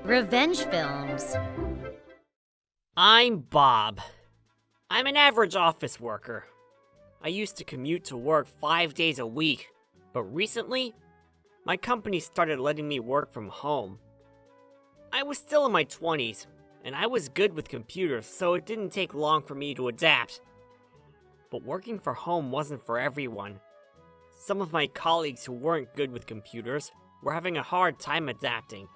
Revenge films. I'm Bob. I'm an average office worker. I used to commute to work 5 days a week, but recently, my company started letting me work from home. I was still in my 20s, and I was good with computers, so it didn't take long for me to adapt. But working from home wasn't for everyone. Some of my colleagues who weren't good with computers were having a hard time adapting.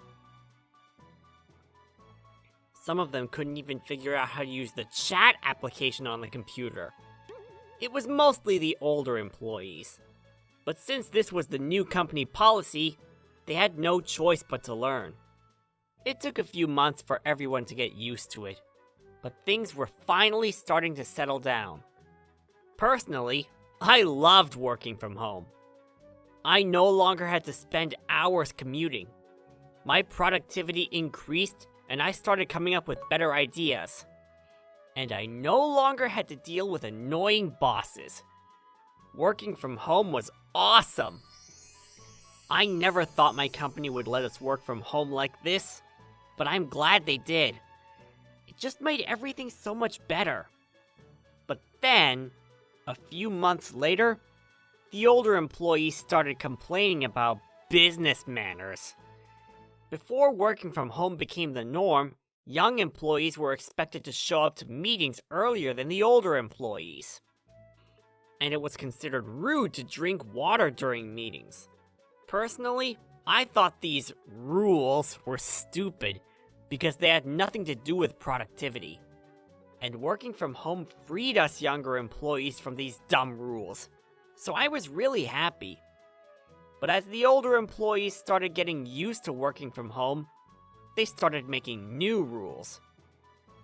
Some of them couldn't even figure out how to use the chat application on the computer. It was mostly the older employees. But since this was the new company policy, they had no choice but to learn. It took a few months for everyone to get used to it, but things were finally starting to settle down. Personally, I loved working from home. I no longer had to spend hours commuting. My productivity increased, and I started coming up with better ideas. And I no longer had to deal with annoying bosses. Working from home was awesome. I never thought my company would let us work from home like this, but I'm glad they did. It just made everything so much better. But then, a few months later, the older employees started complaining about business manners. Before working from home became the norm, young employees were expected to show up to meetings earlier than the older employees. And it was considered rude to drink water during meetings. Personally, I thought these rules were stupid because they had nothing to do with productivity. And working from home freed us younger employees from these dumb rules. So I was really happy. But as the older employees started getting used to working from home, they started making new rules.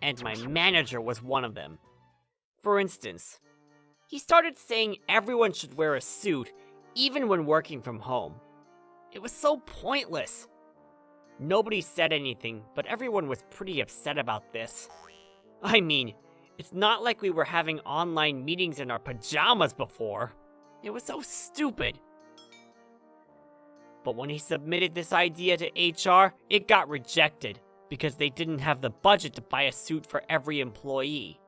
And my manager was one of them. For instance, he started saying everyone should wear a suit even when working from home. It was so pointless. Nobody said anything, but everyone was pretty upset about this. I mean, it's not like we were having online meetings in our pajamas before. It was so stupid. But when he submitted this idea to HR, it got rejected because they didn't have the budget to buy a suit for every employee.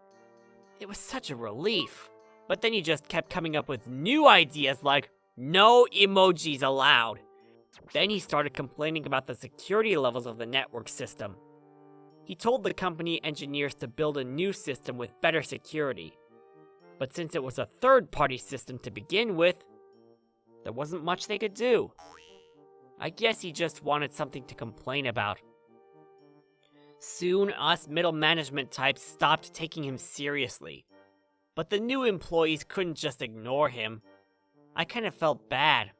It was such a relief. But then he just kept coming up with new ideas like, no emojis allowed. Then he started complaining about the security levels of the network system. He told the company engineers to build a new system with better security. But since it was a third-party system to begin with, there wasn't much they could do. I guess he just wanted something to complain about. Soon, us middle management types stopped taking him seriously. But the new employees couldn't just ignore him. I kind of felt bad.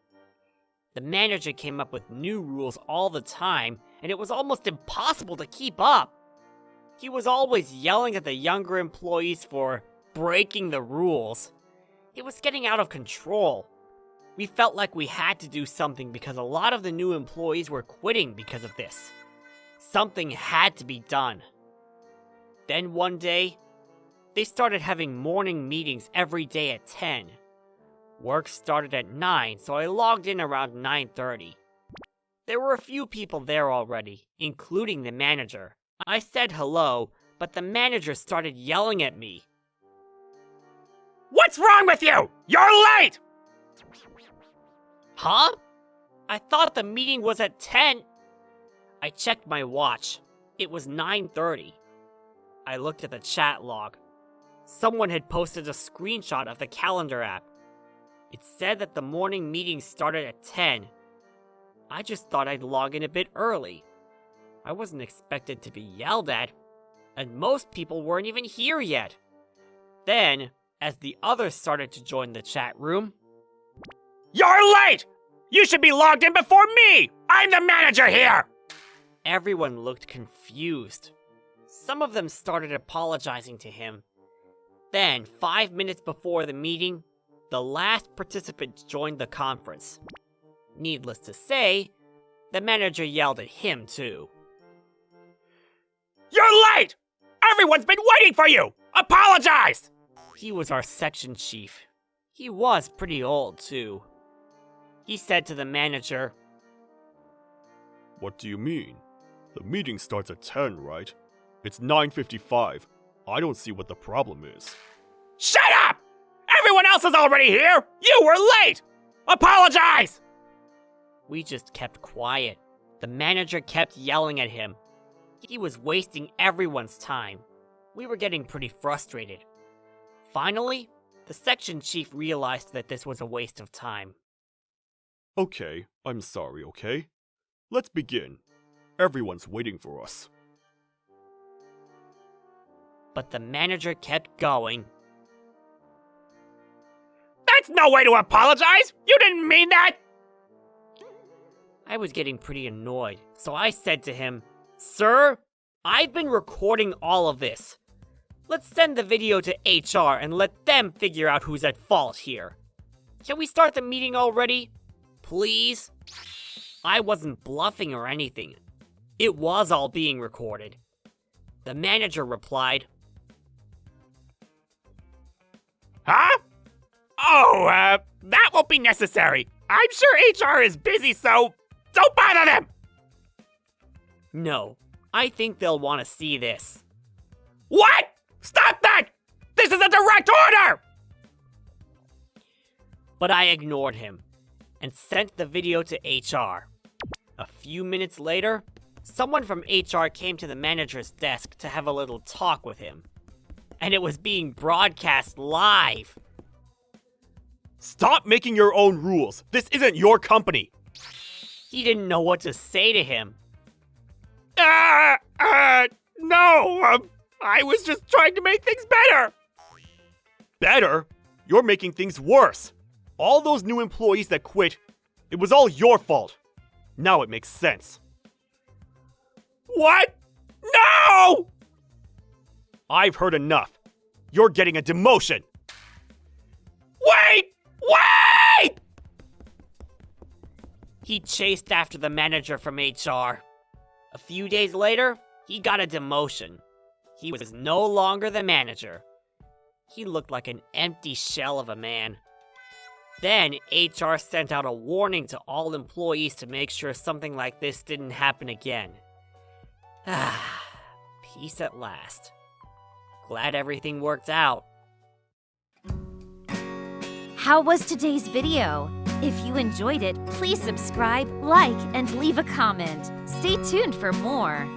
The manager came up with new rules all the time, and it was almost impossible to keep up. He was always yelling at the younger employees for breaking the rules. It was getting out of control. We felt like we had to do something because a lot of the new employees were quitting because of this. Something had to be done. Then one day, they started having morning meetings every day at 10. Work started at 9, so I logged in around 9:30. There were a few people there already, including the manager. I said hello, but the manager started yelling at me. What's wrong with you? You're late! Huh? I thought the meeting was at 10. I checked my watch. It was 9:30. I looked at the chat log. Someone had posted a screenshot of the calendar app. It said that the morning meeting started at 10. I just thought I'd log in a bit early. I wasn't expected to be yelled at, and most people weren't even here yet. Then, as the others started to join the chat room, You're late! You should be logged in before me! I'm the manager here! everyone looked confused. Some of them started apologizing to him. Then, 5 minutes before the meeting, the last participant joined the conference. Needless to say, the manager yelled at him too. You're late! Everyone's been waiting for you! Apologize! He was our section chief. He was pretty old too. He said to the manager, What do you mean? The meeting starts at 10, right? It's 9:55. I don't see what the problem is. Shut up! Everyone else is already here! You were late! Apologize! We just kept quiet. The manager kept yelling at him. He was wasting everyone's time. We were getting pretty frustrated. Finally, the section chief realized that this was a waste of time. Okay, I'm sorry, okay? Let's begin. Everyone's waiting for us. But the manager kept going. That's no way to apologize! You didn't mean that! I was getting pretty annoyed, so I said to him, Sir, I've been recording all of this. Let's send the video to HR and let them figure out who's at fault here. Can we start the meeting already? Please? I wasn't bluffing or anything. It was all being recorded. The manager replied, Huh? Oh, that won't be necessary. I'm sure HR is busy, so don't bother them! No, I think they'll want to see this. What? Stop that! This is a direct order! But I ignored him and sent the video to HR. A few minutes later, someone from HR came to the manager's desk to have a little talk with him. And it was being broadcast live. Stop making your own rules. This isn't your company. He didn't know what to say to him. No, I was just trying to make things better. Better? You're making things worse. All those new employees that quit, it was all your fault. Now it makes sense. What? No! I've heard enough. You're getting a demotion. Wait! Wait! He chased after the manager from HR. A few days later, he got a demotion. He was no longer the manager. He looked like an empty shell of a man. Then HR sent out a warning to all employees to make sure something like this didn't happen again. Peace at last. Glad everything worked out. How was today's video? If you enjoyed it, please subscribe, like, and leave a comment. Stay tuned for more.